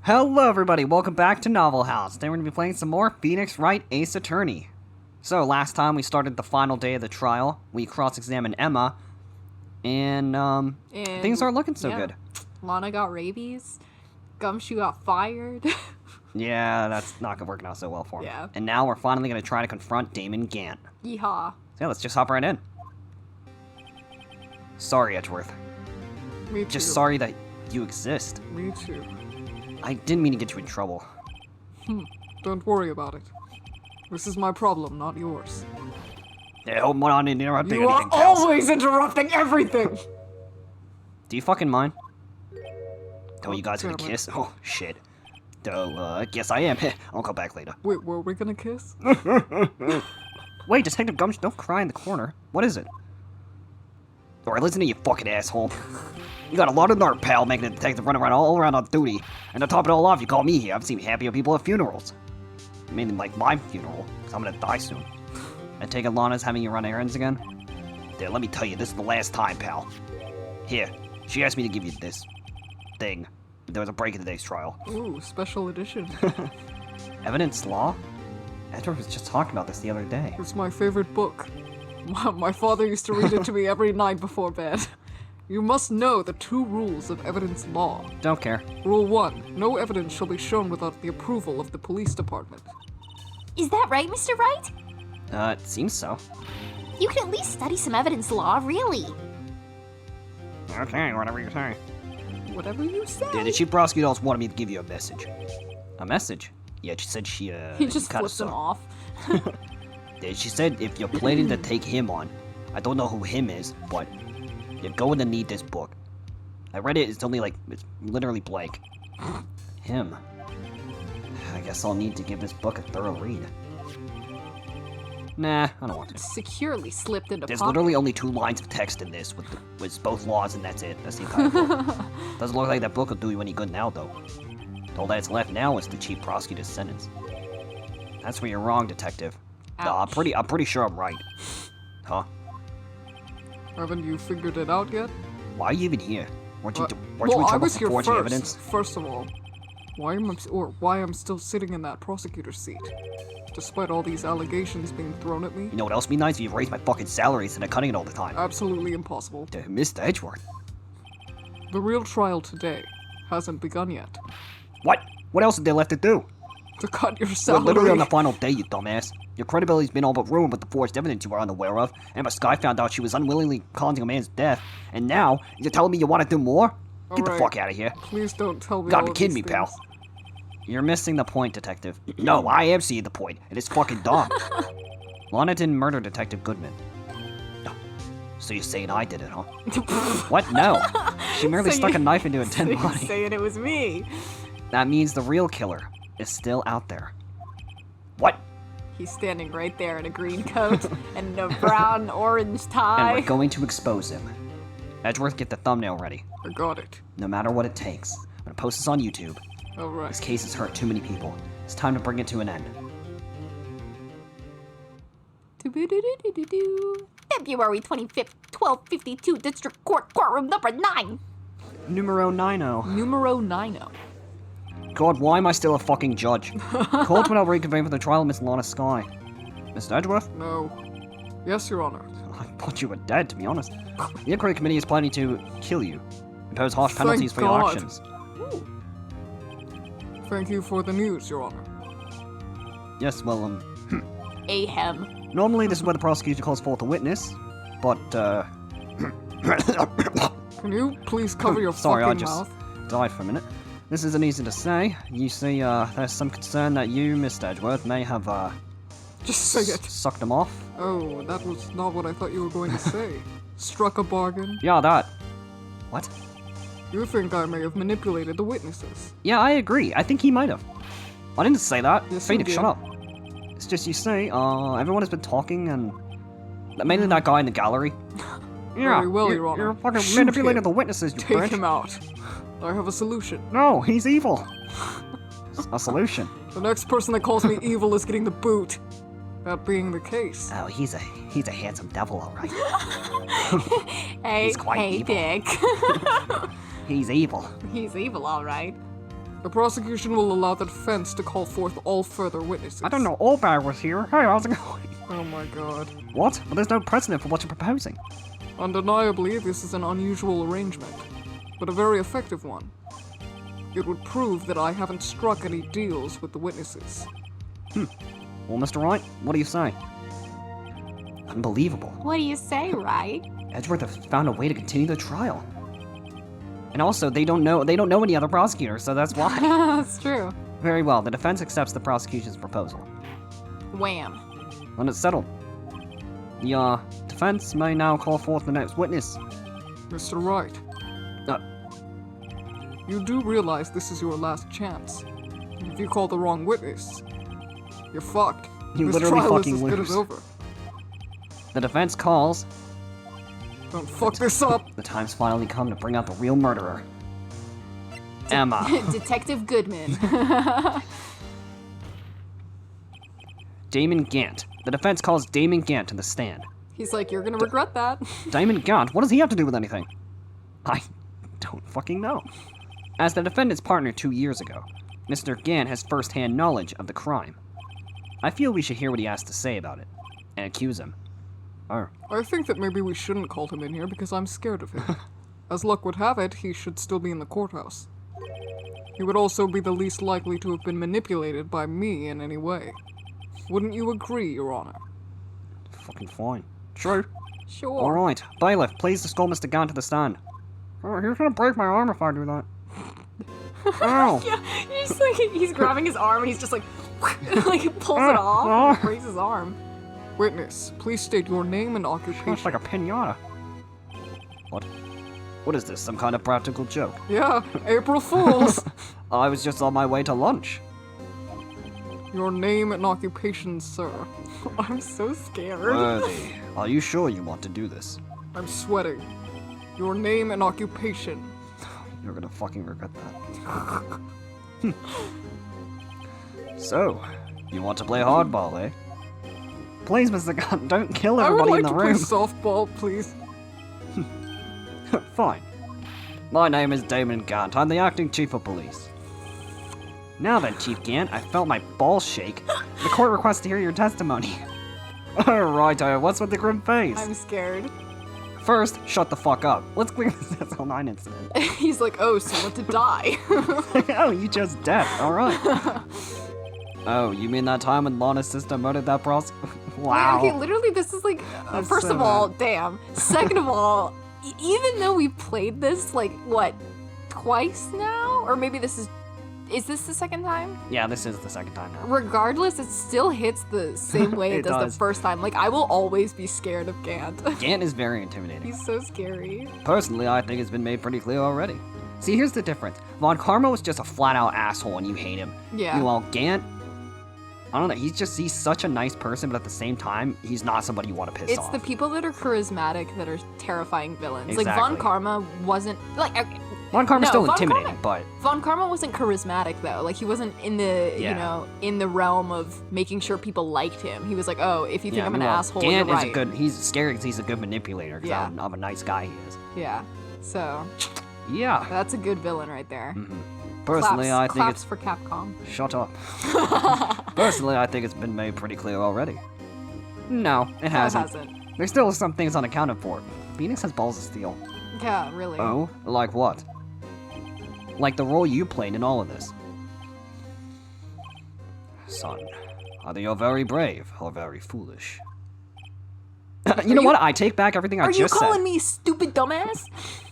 Hello everybody, welcome back to Novel House. Today we're going to be playing some more Phoenix Wright Ace Attorney. So, last time we started the final day of the trial, we cross-examined Emma, and things aren't looking so good. Lana got rabies, Gumshoe got fired. Yeah, that's not working out so well for him. Yeah. And now we're finally going to try to confront Damon Gant. Yeehaw. So yeah, let's just hop right in. Sorry, Edgeworth. Me too. Just sorry that you exist. Me too. I didn't mean to get you in trouble. Don't worry about it. This is my problem, not yours. Yeah, hold on, and interrupting You are anything, pals. always interrupting everything! Do you fucking mind? Oh, you guys damn gonna it. kiss? Oh, shit. I guess I am. I'll come back later. Wait, were we gonna kiss? Wait, Detective Gumshoe, don't cry in the corner. What is it? Alright, listen to you fucking asshole. You got a lot of nerve, pal, making a detective run around all around on duty. And to top it all off, you call me here. I've seen happier people at funerals. I mean, like my funeral, because I'm gonna die soon. I take it Lana's having you run errands again? There, let me tell you, this is the last time, pal. Here, she asked me to give you this thing. There was a break in today's trial. Ooh, special edition. Evidence law? Edward was just talking about this the other day. It's my favorite book. My father used to read it to me every night before bed. You must know the 2 rules of evidence law. Don't care. Rule 1. No evidence shall be shown without the approval of the police department. Is that right, Mr. Wright? It seems so. You can at least study some evidence law, really. Okay, whatever you say. Whatever you say. Yeah, the chief prosecutor also wanted me to give you a message. A message? Yeah, she said she, He just kinda flips him suck. off. Yeah, she said if you're planning to take him on, I don't know who him is, but you're going to need this book. I read it, it's literally blank. Him. I guess I'll need to give this book a thorough read. Nah, I don't want to. Securely slipped into There's pocket. literally only 2 lines of text in this with both laws, and that's it. That's the entire book. Doesn't look like that book will do you any good now, though. All that's left now is the chief prosecutor's sentence. That's where you're wrong, detective. I'm Ouch. pretty sure I'm right. Huh? Haven't you figured it out yet? Why are you even here? Weren't you in I trouble was for here forging first. evidence? First of all, why I'm still sitting in that prosecutor's seat, despite all these allegations being thrown at me. You know what else would be nice if you raised my fucking salary instead of cutting it all the time? Absolutely impossible. Mr. Edgeworth. The real trial today hasn't begun yet. What? What else is there left to do? To cut your We're salary. literally on the final day, you dumbass. Your credibility's been all but ruined with the forged evidence you were unaware of. Emma Skye found out she was unwillingly causing a man's death, and now you're telling me you want to do more? Get the Alright. fuck out of here. Please don't tell me. Gotta all be of kidding these me, pal. things. You're missing the point, detective. No, I am seeing the point, and it's fucking dumb. Lana didn't murder Detective Goodman. No. So you're saying I did it, huh? What? No. She merely So stuck you- a knife into a dead You're body. saying it was me. That means the real killer is still out there. What? He's standing right there in a green coat and a brown orange And tie. we're going to expose him. Edgeworth, get the thumbnail ready. I got it. No matter what it takes. I'm gonna post this on YouTube. Alright. This case has hurt too many people. It's time to bring it to an end. February 25th, 1252, District Court, courtroom number 9. Numero 90. Numero 90. God, why am I still a fucking judge? Court will now reconvene for the trial of Miss Lana Skye. Mr. Edgeworth? No. Yes, Your Honor. I thought you were dead, to be honest. The Inquiry Committee is planning to kill you. Impose harsh Thank penalties for your God. actions. Thank you for the news, Your Honor. Yes, well, Ahem. normally this is where the prosecutor calls forth a witness, but, Can you please cover your Sorry, I fucking just mouth? died for a minute. This isn't easy to say. You see, there's some concern that you, Mr. Edgeworth, may have, Just say it. sucked them off. Oh, that was not what I thought you were going to say. Struck a bargain. Yeah, that. What? You think I may have manipulated the witnesses. Yeah, I agree. I think he might have. I didn't say that. Yes, you Phoenix, did. shut up. It's just, you see, everyone has been talking, and mainly that guy in the gallery. Yeah, Very well, Your Honor. You're fucking Shoot manipulating him. the witnesses, you Take bitch. him out. I have a solution. No, he's evil. A solution. The next person that calls me evil is getting the boot. That being the case. Oh, he's a handsome devil, all right. Hey, He's quite hey, evil. Dick. He's evil. He's evil, all right. The prosecution will allow the defense to call forth all further witnesses. I don't know, Allbag was here. Hey, how's it going? Oh my god. What? Well, there's no precedent for what you're proposing. Undeniably, this is an unusual arrangement, but a very effective one. It would prove that I haven't struck any deals with the witnesses. Well, Mr. Wright, what do you say? Unbelievable. What do you say, Wright? Edgeworth has found a way to continue the trial. And also, they don't know any other prosecutors, so that's why. That's true. Very well, the defense accepts the prosecution's proposal. Wham. When it's settled, the defense may now call forth the next witness. Mr. Wright, Uh, you do realize this is your last chance. If you call the wrong witness, you're fucked. You this literally trial fucking is as good lose. as over. the defense calls. Don't fuck this up. The time's finally come to bring out the real murderer. Emma. Detective Goodman. Damon Gant. The defense calls Damon Gant to the stand. He's like, you're gonna regret that. Damon Gant? What does he have to do with anything? I don't fucking know. As the defendant's partner 2 years ago, Mr. Gant has first-hand knowledge of the crime. I feel we should hear what he has to say about it, and accuse him. Oh, I think that maybe we shouldn't call him in here because I'm scared of him. As luck would have it, he should still be in the courthouse. He would also be the least likely to have been manipulated by me in any way. Wouldn't you agree, Your Honor? fucking fine. True. Sure. Alright, bailiff, please escort Mr. Gant to the stand. Oh, he's gonna break my arm if I do that. Ow! He's like, he's grabbing his arm and he's just like, like pulls it off and breaks his arm. Witness, please state your name and occupation. It's like a pinata. What? What is this, some kind of practical joke? Yeah, April Fools! I was just on my way to lunch. Your name and occupation, sir. I'm so scared. Worthy, are you sure you want to do this? I'm sweating. Your name and occupation. You're gonna fucking regret that. So, you want to play hardball, eh? Please, Mr. Gunn, don't kill I would everybody like in to the room. play softball, please. Fine. My name is Damon Gant. I'm the acting chief of police. Now then, Chief Gant, I felt my balls shake. The court requests to hear your testimony. Alright, what's with the grim face? I'm scared. First, shut the fuck up. Let's clear this SL9 incident. He's like, oh, someone to die. Oh, you chose death. Alright. Oh, you mean that time when Lana's sister murdered that pros? Wow. Okay, literally, this is like, That's first so of all, damn. Second of all, even though we've played this, like, what, twice now? Or maybe this is this the second time? Yeah, this is the second time now. Regardless, it still hits the same way it, It does does. the first time. Like, I will always be scared of Gant. Gant is very intimidating. He's so scary. Personally, I think it's been made pretty clear already. See, here's the difference. Von Karma was just a flat-out asshole and you hate him. Yeah. Meanwhile, Gant, I don't know, he's such a nice person, but at the same time, he's not somebody you want to piss It's off. the people that are charismatic that are terrifying villains. Like, Von Exactly. Karma wasn't, like, Von Karma's No, still Von intimidating, Karma- Von Karma wasn't charismatic, though. Like, he wasn't in the, Yeah. you know, in the realm of making sure people liked him. He was like, oh, if you think I'm an meanwhile, asshole, Gant you're is right. a good, he's scary because he's a good manipulator, because Yeah. I'm a nice guy he is. Yeah. So, Yeah. that's a good villain right there. Personally, claps, I think claps it's... for Capcom. Shut up. Personally, I think it's been made pretty clear already. No, it hasn't. It hasn't. There's still some things unaccounted for. Phoenix has balls of steel. Yeah, really. Oh? Like what? Like the role you played in all of this. Son, either you're very brave or very foolish. You know what? I take back everything I Are you just calling said. me stupid dumbass?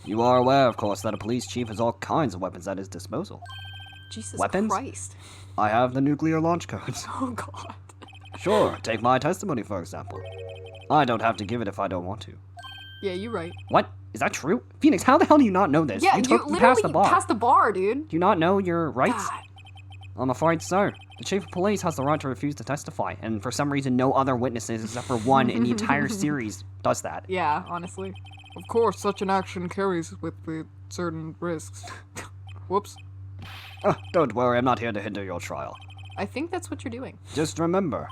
You are aware, of course, that a police chief has all kinds of weapons at his disposal. Jesus Weapons? Christ. I have the nuclear launch codes. Oh, God. Sure, take my testimony for example. I don't have to give it if I don't want to. Yeah, you're right. What? Is that true? Phoenix, how the hell do you not know this? Yeah, you you literally passed the bar. passed the bar, dude. Do you not know your rights? God. I'm afraid so. The chief of police has the right to refuse to testify, and for some reason no other witnesses except for one in the entire series does that. Yeah, honestly. Of course, such an action carries with it certain risks. Whoops. Don't worry, I'm not here to hinder your trial. I think that's what you're doing. Just remember,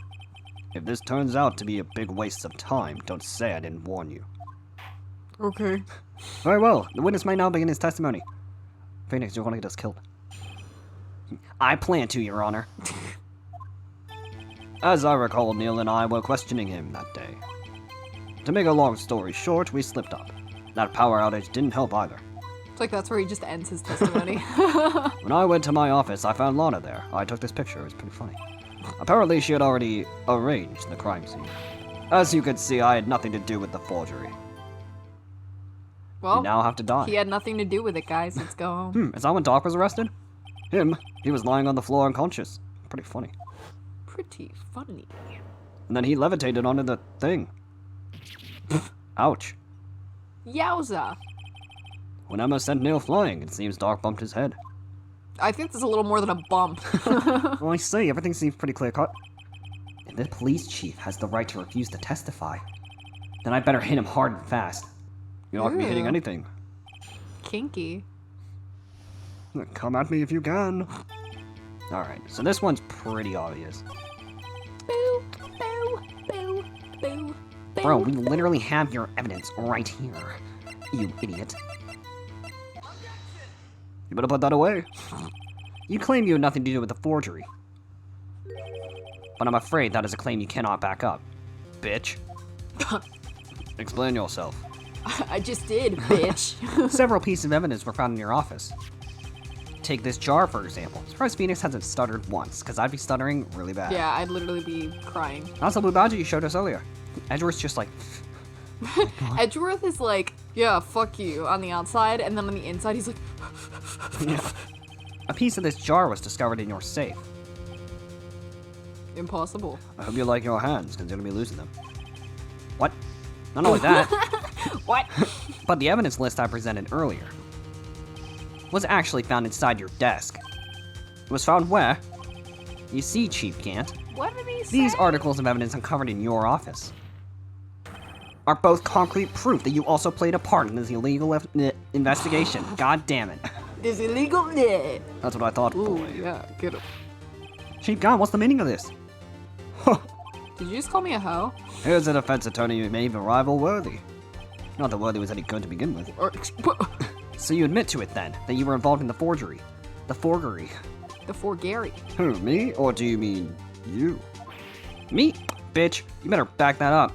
if this turns out to be a big waste of time, don't say I didn't warn you. Okay. Very well, the witness may now begin his testimony. Phoenix, you're gonna get us killed. I plan to, Your Honor. As I recall, Neil and I were questioning him that day. To make a long story short, we slipped up. That power outage didn't help either. It's like that's where he just ends his testimony. When I went to my office, I found Lana there. I took this picture, it was pretty funny. Apparently, she had already arranged the crime scene. As you can see, I had nothing to do with the forgery. Well, You now have to die. he had nothing to do with it, guys. Let's go home. Is that when Doc was arrested? Him. He was lying on the floor unconscious. Pretty funny. Pretty funny. And then he levitated onto the thing. Ouch. Yowza. When Emma sent Neil flying, it seems Doc bumped his head. I think there's a little more than a bump. Well, I see, everything seems pretty clear-cut. If the police chief has the right to refuse to testify, then I better hit him hard and fast. You're not gonna be hitting Ew. anything. Kinky. Come at me if you can. Alright, so this one's pretty obvious. Boo, boo, boo, boo, boo. Bro, we literally have your evidence right here. You idiot. You better put that away. You claim you had nothing to do with the forgery. But I'm afraid that is a claim you cannot back up. Bitch. Explain yourself. I just did, bitch. Several pieces of evidence were found in your office. Take this jar, for example. Surprised Phoenix hasn't stuttered once, because I'd be stuttering really bad. Yeah, I'd literally be crying. That's the blue badge you showed us earlier. Edgeworth's just like, Edgeworth is like, yeah, fuck you on the outside, and then on the inside he's like, a piece of this jar was discovered in your safe. impossible. I hope you like your hands, because you're going to be losing them. What? Not only that, What? but the evidence list I presented earlier was actually found inside your desk. It was found where? You see, Chief Gant, What did he say? these articles of evidence uncovered in your office are both concrete proof that you also played a part in this illegal investigation. God damn it. This illegal? Yeah. That's what I thought, Ooh, boy. yeah, get him. Chief Gant, what's the meaning of this? Did you just call me a hoe? Here's a defense attorney who may even rival Worthy. Not that Worthy was any good to begin with. So you admit to it then, that you were involved in the forgery. The forgery. The Forgary. Who, me? Or do you mean you? Me? Bitch, you better back that up.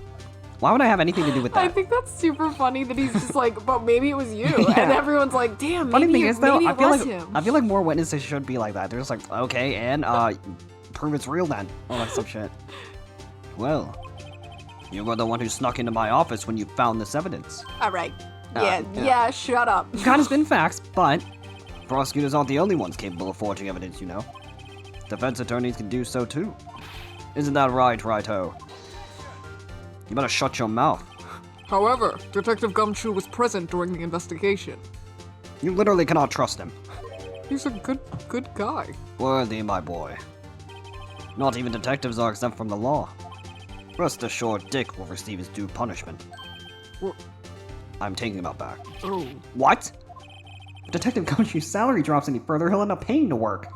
Why would I have anything to do with I that? think that's super funny that he's just like, but maybe it was you. Yeah. And everyone's like, damn, Funny maybe, thing is though, maybe I it feel was like him. I feel like more witnesses should be like that. They're just like, okay, and prove it's real then. All that some shit. Well, you were the one who snuck into my office when you found this evidence. All right. yeah. Yeah, shut up. Kind of spin facts, but prosecutors aren't the only ones capable of forging evidence, you know. Defense attorneys can do so too. Isn't that right, Righto? You better shut your mouth. However, Detective Gumshoe was present during the investigation. You literally cannot trust him. He's a good guy. Worthy, my boy. Not even detectives are exempt from the law. Rest assured, Dick will receive his due punishment. Wha- I'm taking him out back. Oh. What? If Detective Gumshoe's salary drops any further, he'll end up paying to work.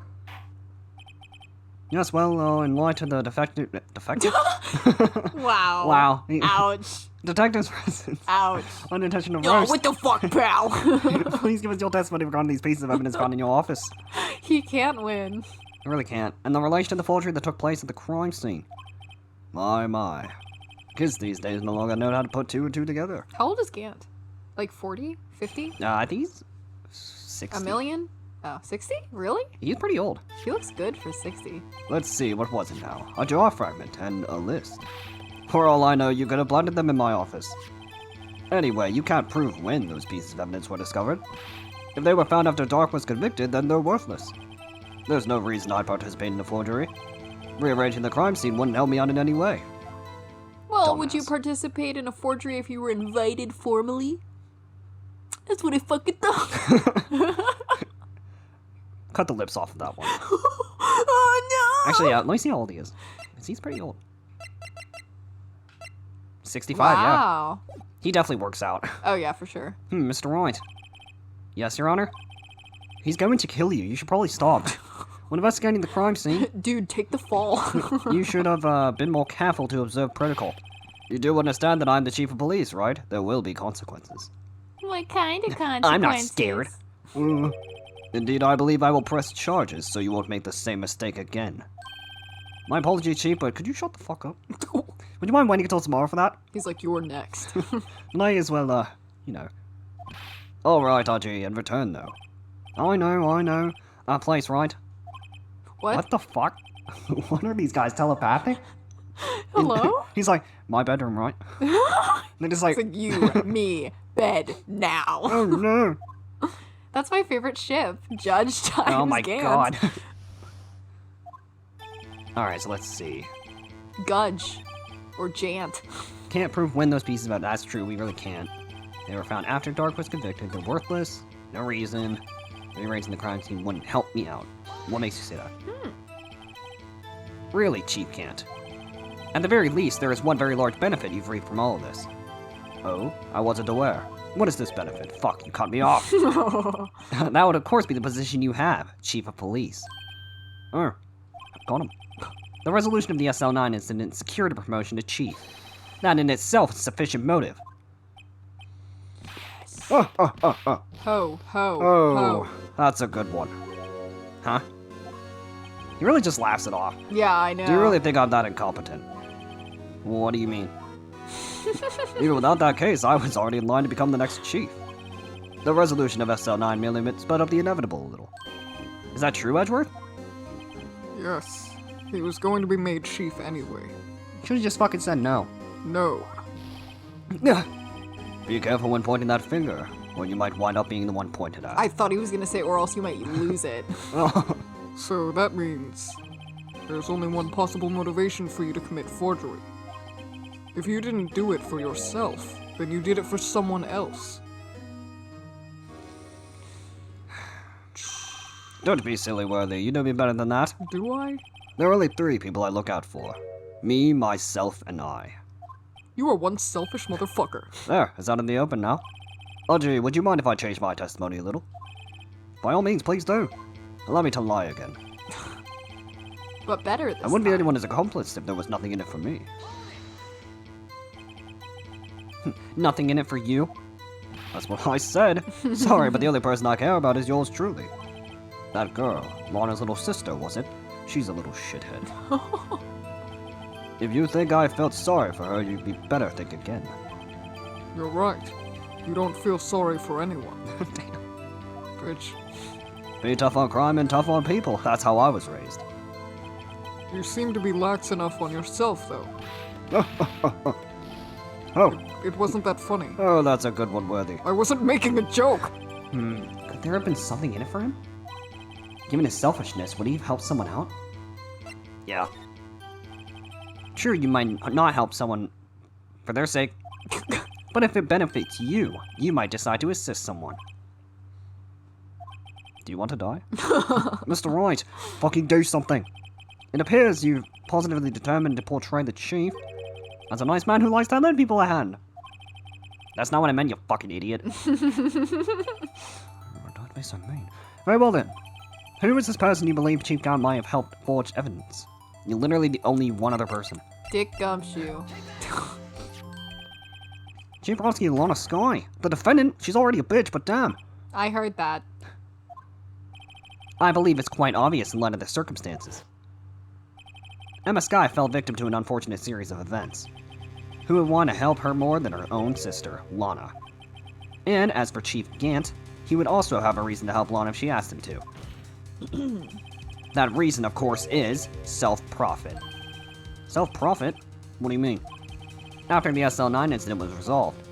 Yes, well, in light of the defective... Wow. Wow. Ouch. Detective's presence. Ouch. Unintentional Yo, roast. what the fuck, pal? Please give us your testimony regarding these pieces of evidence found in your office. He can't win. I really can't. And the relation to the forgery that took place at the crime scene. My. Kids these days no longer know how to put two and two together. How old is Gant? Like 40? 50? I think he's 60. A million? Oh, 60? Really? He's pretty old. He looks good for 60. Let's see, what was it now? A jaw fragment and a list. For all I know, you could have planted them in my office. Anyway, you can't prove when those pieces of evidence were discovered. If they were found after Dark was convicted, then they're worthless. There's no reason I'd participate in the forgery. Rearranging the crime scene wouldn't help me out in any way. Well, would you Dumbass. participate in a forgery if you were invited formally? That's what I fucking thought. Cut the lips off of that one. Oh no! Actually, yeah, let me see how old he is. He's pretty old. 65, yeah. Wow. He definitely works out. Oh yeah, for sure. Mr. Wright. Yes, Your Honor? He's going to kill you. You should probably stop. When investigating the crime scene, Dude, take the fall. you should have been more careful to observe protocol. You do understand that I'm the chief of police, right? There will be consequences. What kind of consequences? I'm not scared. Indeed, I believe I will press charges so you won't make the same mistake again. My apologies, Chief, but could you shut the fuck up? Would you mind waiting until tomorrow for that? He's like, you're next. Might as well, you know. Alright, RG, in return, though. I know. Our place, right? What the fuck? What are these guys, telepathic? Hello? He's like, my bedroom, right? They're just like, It's like, you, me, bed, now. oh no. That's my favorite ship. Judge times Oh my Gant. god. Alright, so let's see. Gudge. Or Jant. Can't prove when those pieces, but that's true, we really can't. They were found after Dark was convicted. They're worthless. No reason. Rearranging the crime scene wouldn't help me out. What makes you say that? Really, Chief Gant. At the very least, there is one very large benefit you've reaped from all of this. Oh? I wasn't aware. What is this benefit? Fuck, you cut me off. That would of course be the position you have, Chief of Police. Got him. The resolution of the SL9 incident secured a promotion to Chief. That in itself is sufficient motive. Ho, ho, Oh, ho. that's a good one. Huh? He really just laughs it off. Yeah, I know. Do you really think I'm that incompetent? What do you mean? Even without that case, I was already in line to become the next chief. The resolution of SL9 merely sped up the inevitable a little. Is that true, Edgeworth? Yes. He was going to be made chief anyway. Should've just fucking said no. No. Be careful when pointing that finger, or you might wind up being the one pointed at. I thought he was gonna say, or else you might lose it. So that means there's only one possible motivation for you to commit forgery. If you didn't do it for yourself, then you did it for someone else. Don't be silly, Worthy. You know me better than that. Do I? There are only 3 people I look out for. Me, myself, and I. You are one selfish motherfucker. There, it's out in the open now. Audrey, would you mind if I change my testimony a little? By all means, please do. Allow me to lie again. But better this I wouldn't be time. anyone's accomplice if there was nothing in it for me. Nothing in it for you? That's what I said. Sorry, but the only person I care about is yours truly. That girl, Lana's little sister, was it? She's a little shithead. If you think I felt sorry for her, you'd be better think again. You're right. You don't feel sorry for anyone. Bitch. Be tough on crime and tough on people. That's how I was raised. You seem to be lax enough on yourself, though. Oh, It wasn't that funny. oh, that's a good one, Worthy. I wasn't making a joke! Could there have been something in it for him? Given his selfishness, would he have helped someone out? Yeah. Sure, you might not help someone for their sake, but if it benefits you, you might decide to assist someone. Do you want to die? Mr. Wright, fucking do something. It appears you've positively determined to portray the chief as a nice man who likes to lend people a hand. That's not what I meant, you fucking idiot. Oh, don't be so mean. Very well then. Who is this person you believe Chief Gant might have helped forge evidence? You're literally the only one other person. Dick Gumshoe. Chief Prosecutor Lana Sky. The defendant, she's already a bitch, but damn. I heard that. I believe it's quite obvious in light of the circumstances. Emma Sky fell victim to an unfortunate series of events. Who would want to help her more than her own sister, Lana? And as for Chief Gant, he would also have a reason to help Lana if she asked him to. That reason, of course, is self-profit. Self-profit? What do you mean? After the SL9 incident was resolved,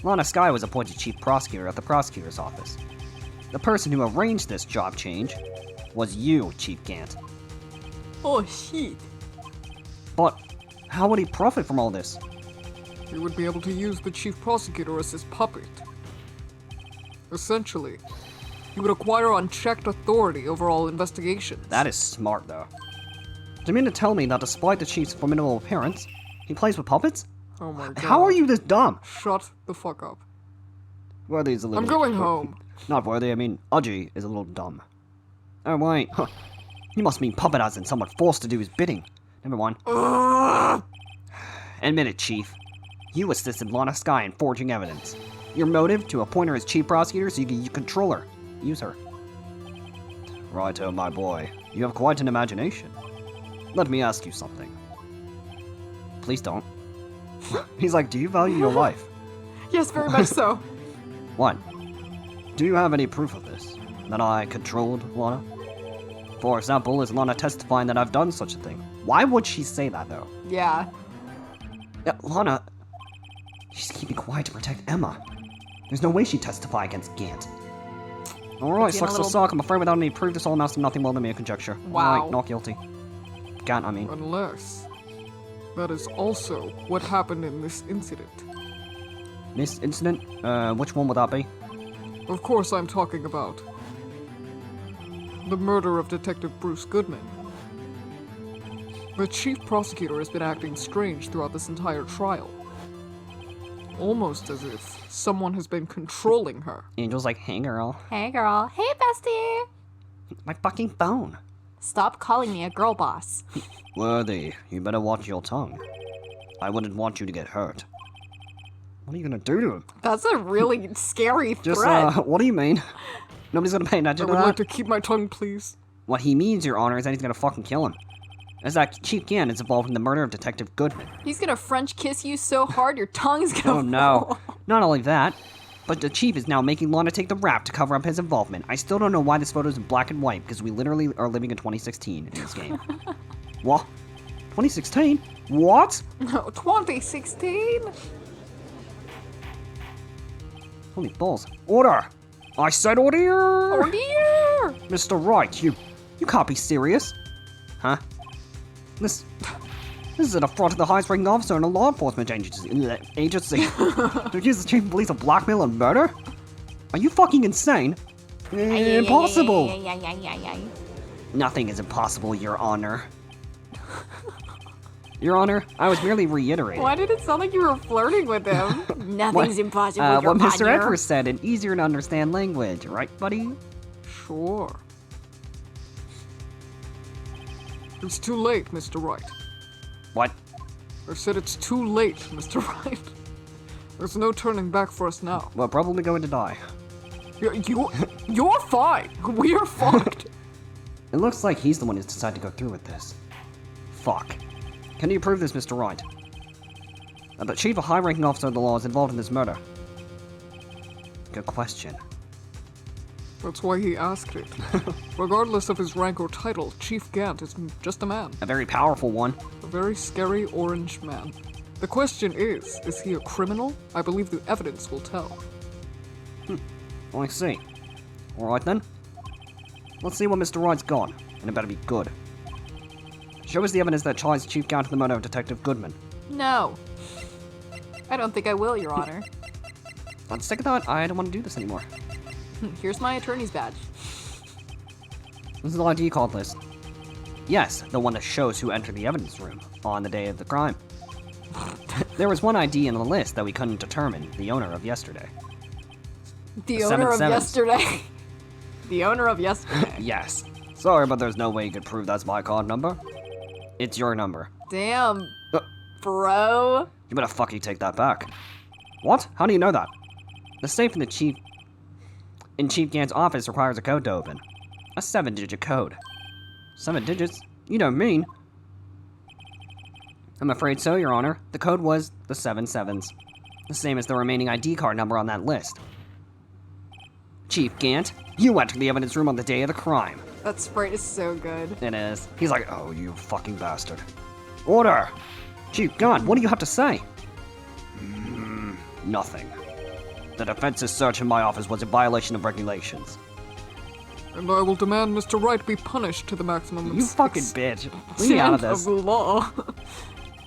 Lana Sky was appointed chief prosecutor at the prosecutor's office. The person who arranged this job change was you, Chief Gant. Oh shit. But how would he profit from all this? He would be able to use the chief prosecutor as his puppet. Essentially, he would acquire unchecked authority over all investigations. That is smart, though. Do you mean to tell me that despite the chief's formidable appearance, he plays with puppets? Oh my god. How are you this dumb? Shut the fuck up. Worthy is a little... I'm going home. Not Worthy, I mean, Udgy is a little dumb. Oh, wait. Huh. You must mean puppet as in someone forced to do his bidding. Never mind. Admit it, Chief. You assisted Lana Sky in forging evidence. Your motive, to appoint her as chief prosecutor so you can control her. use her. Righto, my boy. You have quite an imagination. Let me ask you something. Please don't. He's like, do you value your life? Yes, very much so. What? Do you have any proof of this? That I controlled Lana? For example, is Lana testifying that I've done such a thing? Why would she say that, though? Yeah. Yeah, Lana... She's keeping quiet to protect Emma. There's no way she'd testify against Gant. Alright, It's in a sucks to little- suck. I'm afraid without any proof, this all amounts to nothing more than mere conjecture. Wow. Alright, not guilty. Gant, I mean. Unless that is also what happened in this incident. This incident? Which one would that be? Of course, I'm talking about the murder of Detective Bruce Goodman. The chief prosecutor has been acting strange throughout this entire trial. Almost as if someone has been controlling her. Angel's like, hey girl. Hey, girl. Hey, bestie. My fucking phone. Stop calling me a girl boss. Worthy, you better watch your tongue. I wouldn't want you to get hurt. What are you gonna do to him? That's a really scary Just, threat. what do you mean? Nobody's gonna pay I attention to would that? like to keep my tongue, please. What he means, Your Honor, is that he's gonna fucking kill him. As that Chief Gant is involved in the murder of Detective Goodman. He's gonna French kiss you so hard your tongue's gonna Oh no. fall. Not only that, but the Chief is now making Lana take the rap to cover up his involvement. I still don't know why this photo is in black and white, because we literally are living in 2016 in this game. What? 2016? What? No, 2016? Holy balls. Order! I said order! Oh dear! Mr. Wright, you can't be serious. Huh? This is an affront to the highest ranking officer in a law enforcement agency. To accuse the chief of police of blackmail and murder? Are you fucking insane? Impossible! Nothing is impossible, Your Honor. Your Honor, I was merely reiterating. Why did it sound like you were flirting with him? Nothing's impossible, Your what Mr. Honor. Edwards said in easier to understand language, right, buddy? Sure. It's too late, Mr. Wright. What? I said it's too late, Mr. Wright. There's no turning back for us now. We're probably going to die. You're fine. We're fucked. It looks like he's the one who's decided to go through with this. Fuck. Can you prove this, Mr. Wright? That the chief, a high-ranking officer of the law, is involved in this murder? Good question. That's why he asked it. Regardless of his rank or title, Chief Gant is just a man. A very powerful one. A very scary orange man. The question is he a criminal? I believe the evidence will tell. I see. Alright then. Let's see what Mr. Wright's got, and it better be good. Show us the evidence that ties Chief Gant to the murder of Detective Goodman. No. I don't think I will, Your Honor. On second thought, I don't want to do this anymore. Here's my attorney's badge. This is the ID card list. Yes, the one that shows who entered the evidence room on the day of the crime. There was one ID in the list that we couldn't determine, the owner of yesterday. The owner of 7-7. yesterday. The owner of yesterday. Yes. Sorry, but there's no way you could prove that's my card number. It's your number. Damn, bro. You better fucking take that back. What? How do you know that? The safe in Chief Gant's office requires a code to open. A 7-digit code. 7 digits? You don't mean? I'm afraid so, Your Honor. The code was the 7 sevens. The same as the remaining ID card number on that list. Chief Gant, you entered the evidence room on the day of the crime. That sprite is so good. It is. He's like, oh, you fucking bastard. Order! Chief Gant, what do you have to say? Nothing. The defense's search in my office was a violation of regulations. And I will demand Mr. Wright be punished to the maximum You fucking bitch. Leave me out of this. the law.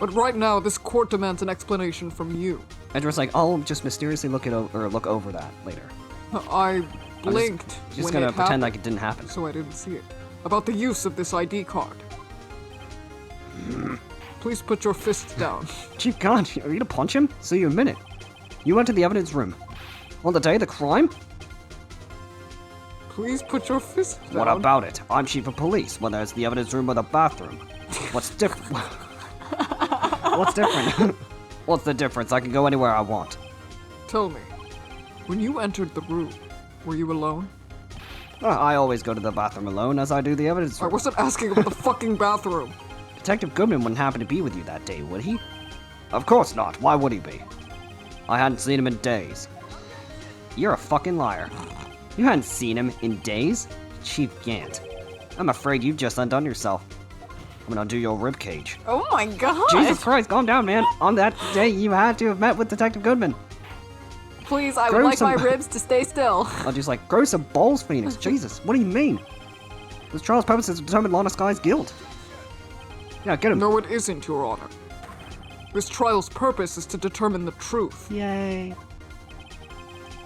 But right now, this court demands an explanation from you. Edward's like, I'll just mysteriously look over that later. I blinked Just when gonna it pretend happened, like it didn't happen. so I didn't see it. About the use of this ID card. Please put your fists down. Chief Gant, are you gonna punch him? See you in a minute. You went to the evidence room. On the day of the crime? Please put your fists down. What about it? I'm chief of police, whether it's the evidence room or the bathroom. What's different? What's different? What's the difference? I can go anywhere I want. Tell me, when you entered the room, were you alone? I always go to the bathroom alone, as I do the evidence I room. wasn't asking about the fucking bathroom. Detective Goodman wouldn't happen to be with you that day, would he? Of course not. Why would he be? I hadn't seen him in days. You're a fucking liar. You hadn't seen him in days? Chief Gant. I'm afraid you've just undone yourself. I'm gonna undo your ribcage. Oh my god. Jesus Christ, calm down, man. On that day, you had to have met with Detective Goodman. Please, I would Grow like some- my ribs to stay still. I'll just like, grow some balls, Phoenix. Jesus, what do you mean? This trial's purpose is to determine Lana Sky's guilt. Yeah, get him. No, it isn't, Your Honor. This trial's purpose is to determine the truth. Yay.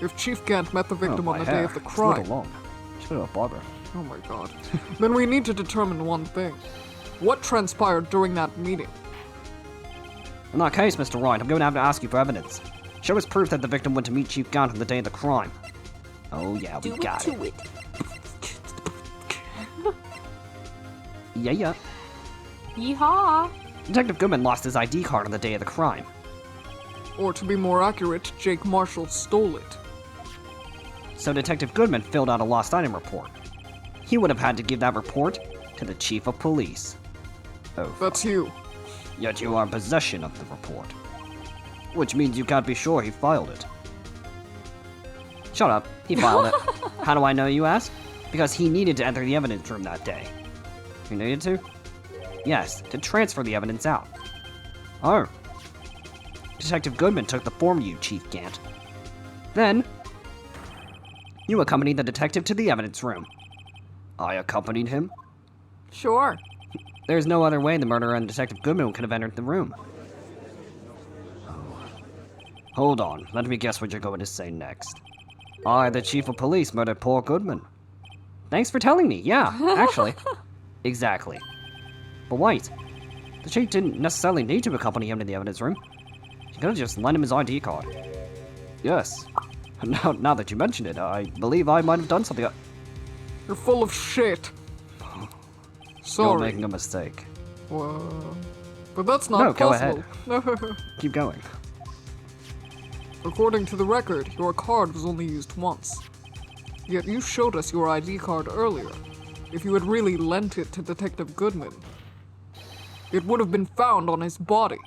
If Chief Gant met the victim Oh, on my the day hair. of the It's a little crime, long. Should have a barber. oh my god, then we need to determine one thing. What transpired during that meeting? In that case, Mr. Wright, I'm going to have to ask you for evidence. Show us proof that the victim went to meet Chief Gant on the day of the crime. Oh yeah, we got it. it. Yeah, yeah. Yeehaw. Detective Goodman lost his ID card on the day of the crime. Or to be more accurate, Jake Marshall stole it. So Detective Goodman filled out a lost item report. He would have had to give that report to the Chief of Police. Oh, That's you. yet you are in possession of the report. Which means you can't be sure he filed it. Shut up, he filed it. How do I know, you ask? Because he needed to enter the evidence room that day. He needed to? Yes, to transfer the evidence out. Oh. Detective Goodman took the form to you, Chief Gant. Then, you accompanied the detective to the evidence room. I accompanied him? Sure. There's no other way the murderer and Detective Goodman could have entered the room. Hold on, let me guess what you're going to say next. I, the Chief of Police, murdered poor Goodman. Thanks for telling me, yeah, actually. Exactly. But wait, the Chief didn't necessarily need to accompany him to the evidence room. He could have just lent him his ID card. Yes. Now that you mention it, I believe I might have done something. You're full of shit. You're Sorry. making a mistake. But that's not No, go possible. Keep going. According to the record, your card was only used once. Yet you showed us your ID card earlier. If you had really lent it to Detective Goodman, it would have been found on his body.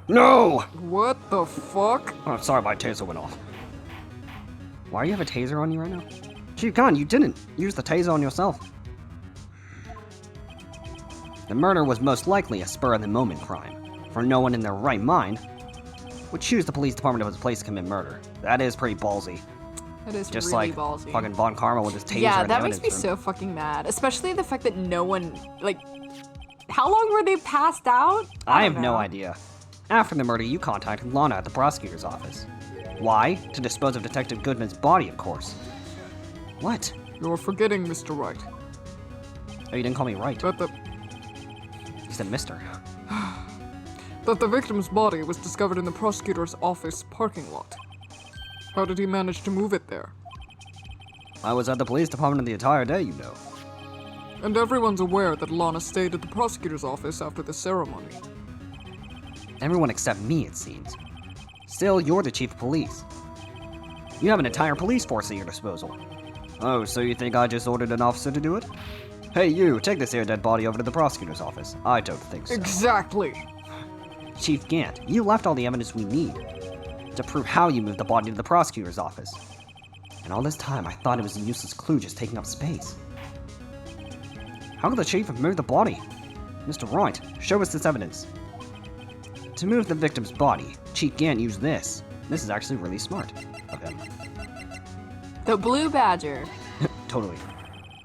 No! What the fuck? Oh, sorry, my taser went off. Why do you have a taser on you right now? Chief Khan, you didn't use the taser on yourself. The murder was most likely a spur-of-the-moment crime, for no one in their right mind would choose the police department as a place to commit murder. That is pretty ballsy. That is Just really like ballsy. fucking Von Karma with his taser Yeah, in the that makes evidence me room. so fucking mad. Especially the fact that no one, like, how long were they passed out? I don't have no know. idea. After the murder, you contacted Lana at the prosecutor's office. Why? To dispose of Detective Goodman's body, of course. What? You're forgetting, Mr. Wright, Oh, you didn't call me right. that the You said mister. victim's body was discovered in the prosecutor's office parking lot. How did he manage to move it there? I was at the police department the entire day, you know. And everyone's aware that Lana stayed at the prosecutor's office after the ceremony. Everyone except me, it seems. Still, you're the chief of police. You have an entire police force at your disposal. Oh, so you think I just ordered an officer to do it? Hey, you, take this here dead body over to the prosecutor's office. I don't think so. Exactly! Chief Gant, you left all the evidence we need to prove how you moved the body to the prosecutor's office. And all this time, I thought it was a useless clue just taking up space. How could the chief have moved the body? Mr. Wright, show us this evidence. To move the victim's body, Chief Gant used this. This is actually really smart of him. The Blue Badger. Totally.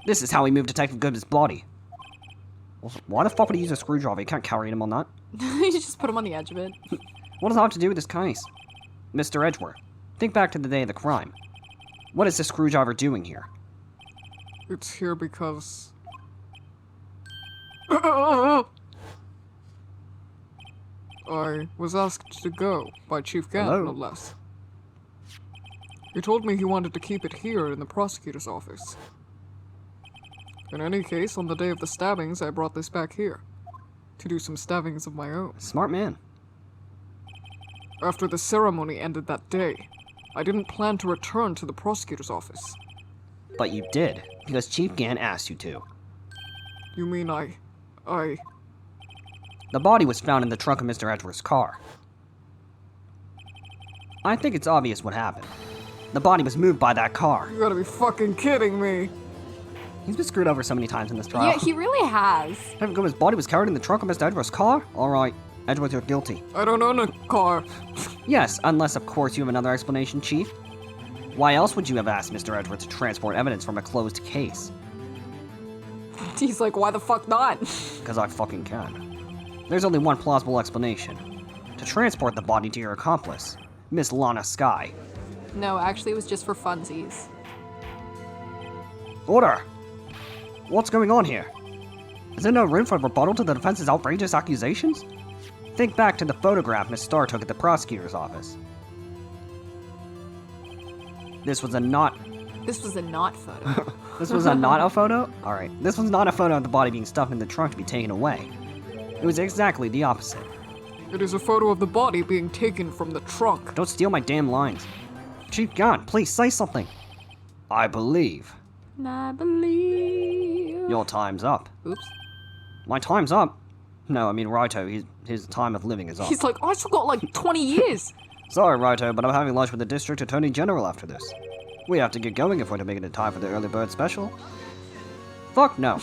This is how he moved Detective Goodman's body. Also, why the fuck would he use a screwdriver? He can't carry him on that. You just put him on the edge of it. What does that have to do with this case? Mr. Edgeworth, think back to the day of the crime. What is this screwdriver doing here? It's here because... I was asked to go by Chief Gant, Hello? no less. He told me he wanted to keep it here in the prosecutor's office. In any case, on the day of the stabbings, I brought this back here to do some stabbings of my own. Smart man. After the ceremony ended that day, I didn't plan to return to the prosecutor's office. But you did, because Chief Gant asked you to. You mean I... The body was found in the trunk of Mr. Edgeworth's car. I think it's obvious what happened. The body was moved by that car. You gotta be fucking kidding me. He's been screwed over so many times in this trial. Yeah, he really has. His body was carried in the trunk of Mr. Edgeworth's car? Alright, Edgeworth, you're guilty. I don't own a car. Yes, unless of course you have another explanation, Chief. Why else would you have asked Mr. Edgeworth to transport evidence from a closed case? He's like, why the fuck not? Because I fucking can. There's only one plausible explanation. To transport the body to your accomplice, Miss Lana Skye. No, actually, it was just for funsies. Order! What's going on here? Is there no room for rebuttal to the defense's outrageous accusations? Think back to the photograph Miss Starr took at the prosecutor's office. This was a not photo. This was not a photo? Alright. This was not a photo of the body being stuffed in the trunk to be taken away. It was exactly the opposite. It is a photo of the body being taken from the trunk. Don't steal my damn lines. Chief Gant, please say something. I believe. I believe. Your time's up. Oops. My time's up? No, I mean Wrighto, his time of living is up. He's like, I still got like 20 years. Sorry, Wrighto, but I'm having lunch with the District Attorney General after this. We have to get going if we're to make it in time for the early bird special. Fuck no.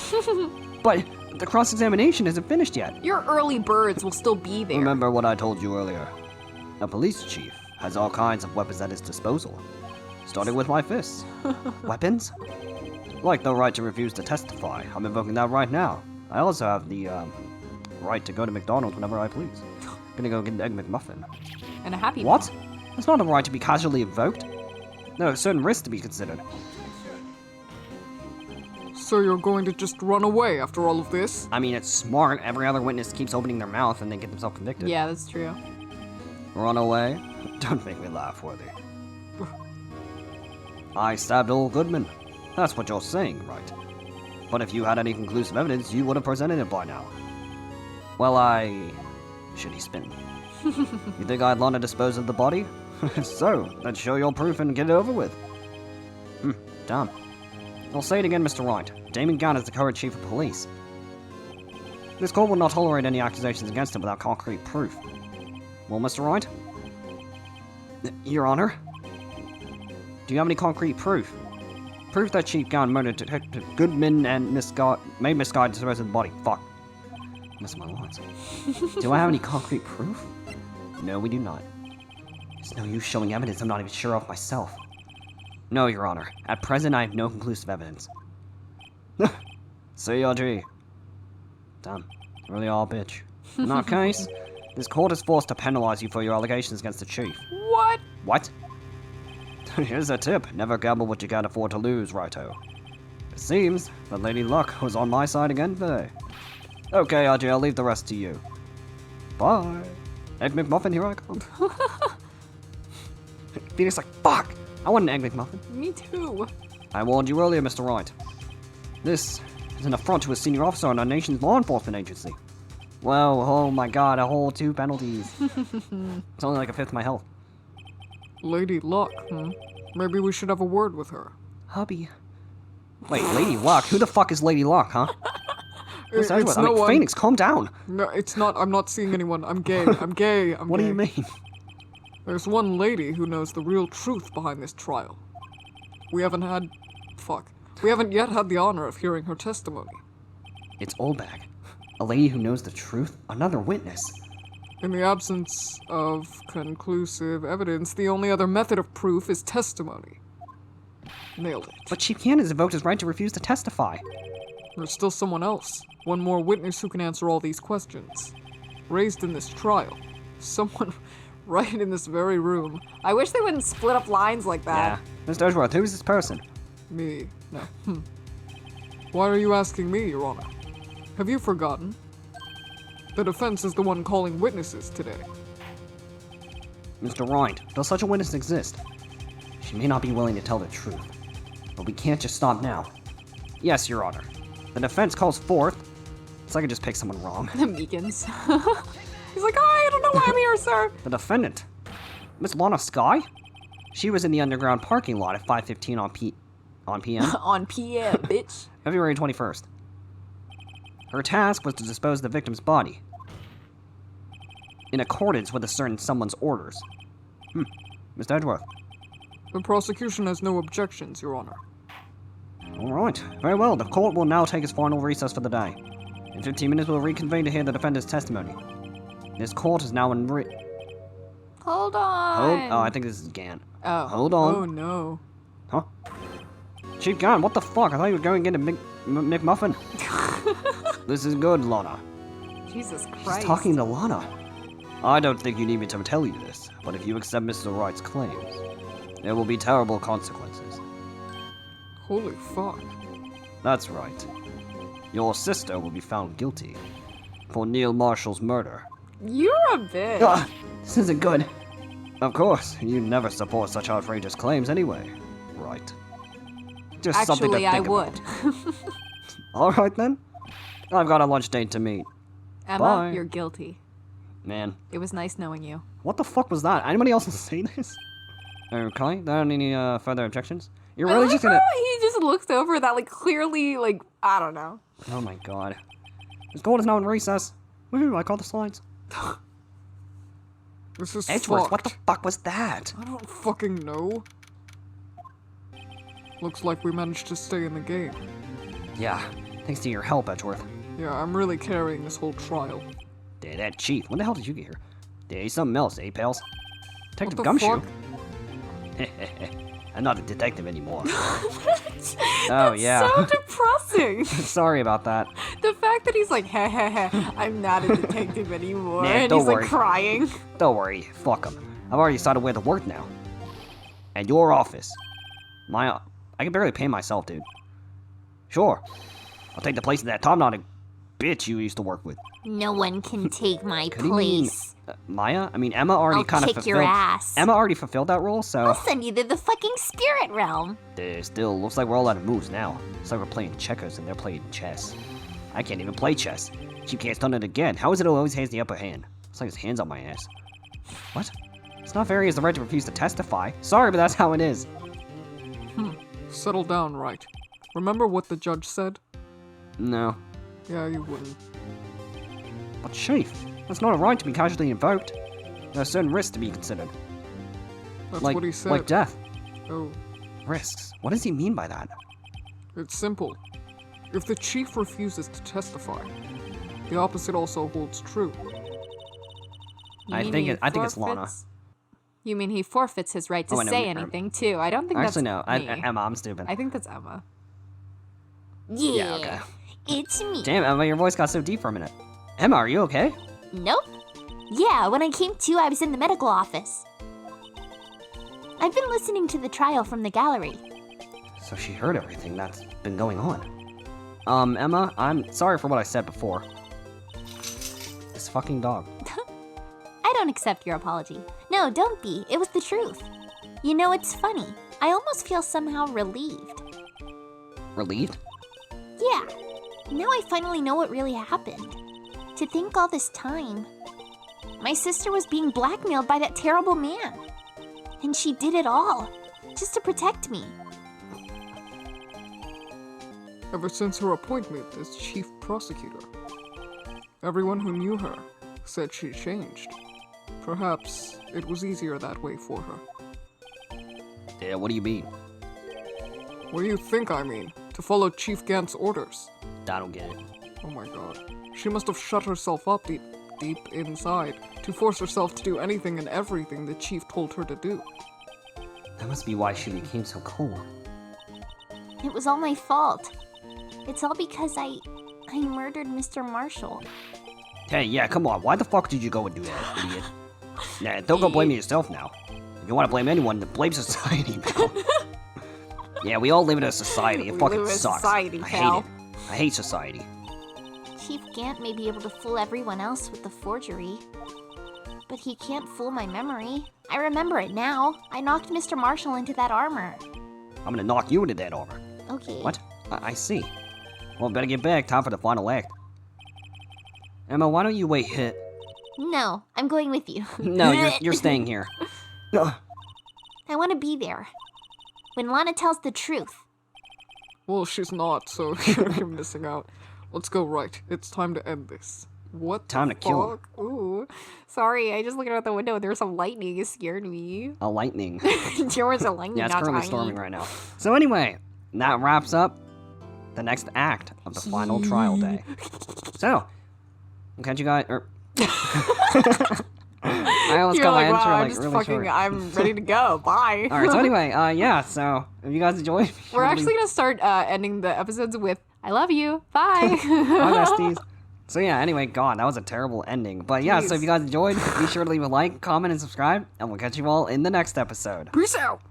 But the cross-examination isn't finished yet. Your early birds will still be there. Remember what I told you earlier. A police chief has all kinds of weapons at his disposal. Starting with my fists. Weapons? Like the right to refuse to testify. I'm invoking that right now. I also have the, right to go to McDonald's whenever I please. Gonna go get an Egg McMuffin. And a happy What? That's not a right to be casually invoked. There are certain risks to be considered. So you're going to just run away after all of this? I mean, it's smart. Every other witness keeps opening their mouth and they get themselves convicted. Yeah, that's true. Run away? Don't make me laugh, Worthy. I stabbed old Goodman. That's what you're saying, right? But if you had any conclusive evidence, you would have presented it by now. Well, shitty spin. You think I'd want to dispose of the body? So, then show your proof and get it over with. Damn. I'll say it again, Mr. Wright. Damon Gant is the current chief of police. This court will not tolerate any accusations against him without concrete proof. Well, Mr. Wright? Your Honor? Do you have any concrete proof? Proof that Chief Gant murdered Detective Goodman and made misguided dispose of the body. Fuck. Missing my lines. Do I have any concrete proof? No, we do not. There's no use showing evidence I'm not even sure of myself. No, Your Honor. At present, I have no conclusive evidence. CRG. Damn. Really are a bitch. In that case, this court is forced to penalize you for your allegations against the chief. What? What? Here's a tip. Never gamble what you can't afford to lose, Righto. It seems that Lady Luck was on my side again today. Okay, RJ, I'll leave the rest to you. Bye. Egg McMuffin, here I come. Phoenix like, fuck! I want an Egg McMuffin. Me too. I warned you earlier, Mr. Wright. This is an affront to a senior officer in our nation's law enforcement agency. Well, oh my god, a whole 2 penalties. It's only like a fifth of my health. Lady Luck, Maybe we should have a word with her. Hubby. Wait, Lady Luck? Who the fuck is Lady Luck, huh? It's no one. Phoenix, calm down. No, it's not. I'm not seeing anyone. I'm gay. I'm gay. What do you mean? There's one lady who knows the real truth behind this trial. We haven't yet had the honor of hearing her testimony. It's Oldbag. A lady who knows the truth? Another witness. In the absence of conclusive evidence, the only other method of proof is testimony. Nailed it. But Chief Gant has invoked his right to refuse to testify. There's still someone else. One more witness who can answer all these questions. Raised in this trial. Someone right in this very room. I wish they wouldn't split up lines like that. Yeah. Mr. Edgeworth, who is this person? Me. No. Why are you asking me, Your Honor? Have you forgotten? The defense is the one calling witnesses today. Mr. Wright, does such a witness exist? She may not be willing to tell the truth, but we can't just stop now. Yes, Your Honor. The defense calls forth. So I could just pick someone wrong. The Meekins. He's like, I don't know why I'm here, sir. The defendant. Miss Lana Skye? She was in the underground parking lot at 5:15 on On PM? On PM, bitch. February 21st. Her task was to dispose of the victim's body, in accordance with a certain someone's orders. Mr. Edgeworth. The prosecution has no objections, Your Honor. Alright, very well. The court will now take its final recess for the day. In 15 minutes, we'll reconvene to hear the defendant's testimony. This court is now in Hold on. Oh, I think this is Gant. Oh. Hold on. Oh no. Huh? Chief Gant, what the fuck? I thought you were going to get a McMuffin. This is good, Lana. Jesus Christ. She's talking to Lana. I don't think you need me to tell you this, but if you accept Mr. Wright's claims, there will be terrible consequences. Holy fuck. That's right. Your sister will be found guilty for Neil Marshall's murder. You're a bitch. Ah, this isn't good. Of course, you never support such outrageous claims anyway, right? Just something to Actually, I think would. about. All right then. I've got a lunch date to meet. Emma, Bye. you're guilty. Man, It was nice knowing you. what the fuck was that? Anybody else say this? Okay, there aren't any further objections? You're really just gonna... He just looks over that, like, clearly, like, I don't know. Oh my god. This court is now in recess. Woohoo, I caught the slides. This is Edgeworth, fucked. what the fuck was that? I don't fucking know. Looks like we managed to stay in the game. Yeah, thanks to your help, Edgeworth. Yeah, I'm really carrying this whole trial. Dude, that chief, when the hell did you get here? Dude, he's something else, eh, pals? Detective the Gumshoe? fuck? I'm not a detective anymore. That's yeah. so depressing. Sorry about that. The fact that he's like, heh heh heh, I'm not a detective anymore, Nah, and don't he's worry. like crying. Don't worry, fuck him. I've already decided where to work now. At your office. I can barely pay myself, dude. Sure. I'll take the place of that top-knotted bitch you used to work with. No one can take my Could he mean, place. Maya? I mean, Emma already I'll kind of kick fulfilled... your ass. Emma already fulfilled that role, so... I'll send you to the fucking spirit realm. Still, looks like we're all out of moves now. It's like we're playing checkers and they're playing chess. I can't even play chess. Chief Gant's done it again. How is it he always has the upper hand? It's like his hand's on my ass. What? It's not fair he has the right to refuse to testify. Sorry, but that's how it is. Settle down, Wright. Remember what the judge said? No. Yeah, you wouldn't. But Chief, that's not a right to be casually invoked. There are certain risks to be considered. That's like, what he said. like death. Oh, Risks. What does he mean by that? it's simple. If the chief refuses to testify, the opposite also holds true. You I mean think he it's Lana. forfeits- You mean he forfeits his right to Oh, I know, say I'm- anything, too. I don't think Actually, that's no. me. Emma, I'm stupid. I think that's Emma. Yeah, okay. it's me. Damn, Emma, your voice got so deep for a minute. Emma, are you okay? Nope. Yeah, when I came to, I was in the medical office. I've been listening to the trial from the gallery. So she heard everything that's been going on. Emma, I'm sorry for what I said before. This fucking dog. I don't accept your apology. No, don't be. It was the truth. You know, it's funny. I almost feel somehow relieved. Relieved? Yeah. Now I finally know what really happened. To think all this time, my sister was being blackmailed by that terrible man. And she did it all, just to protect me. Ever since her appointment as chief prosecutor, everyone who knew her said she changed. Perhaps it was easier that way for her. Yeah, what do you mean? What do you think I mean? To follow Chief Gant's orders. I don't get it. Oh my god. She must have shut herself up deep inside to force herself to do anything and everything the chief told her to do. That must be why she became so cold. It was all my fault. It's all because I murdered Mr. Marshall. Hey, yeah, come on. Why the fuck did you go and do that, idiot? Nah, don't go blaming yourself now. If you want to blame anyone, then blame society, pal. Yeah, we all live in a society. It We fucking live in sucks. society, I pal. hate it. I hate society. Chief Gant may be able to fool everyone else with the forgery. But he can't fool my memory. I remember it now. I knocked Mr. Marshall into that armor. I'm gonna knock you into that armor. Okay. What? I see. Well, better get back. Time for the final act. Emma, why don't you wait hit? No, I'm going with you. No, you're staying here. Ugh. I want to be there. When Lana tells the truth. Well, she's not, so you're missing out. Let's go, Wright. It's time to end this. What Time the to kill him. fuck? Ooh. Sorry, I just looked out the window and there was some lightning. It scared me. A lightning. There was a lightning, Yeah, it's not currently tiny. storming right now. So anyway, that wraps up the next act of the final trial day. So, we'll catch you guys. I almost You're got like, my wow, intro I'm like just really fucking, short. I'm ready to go. Bye. All right. So anyway, yeah. So if you guys enjoyed, We're actually gonna start ending the episodes with "I love you, bye." Bye, besties. So yeah. Anyway, God, that was a terrible ending. But yeah. So if Jeez. you guys enjoyed, be sure to leave a like, comment, and subscribe, and we'll catch you all in the next episode. Peace out!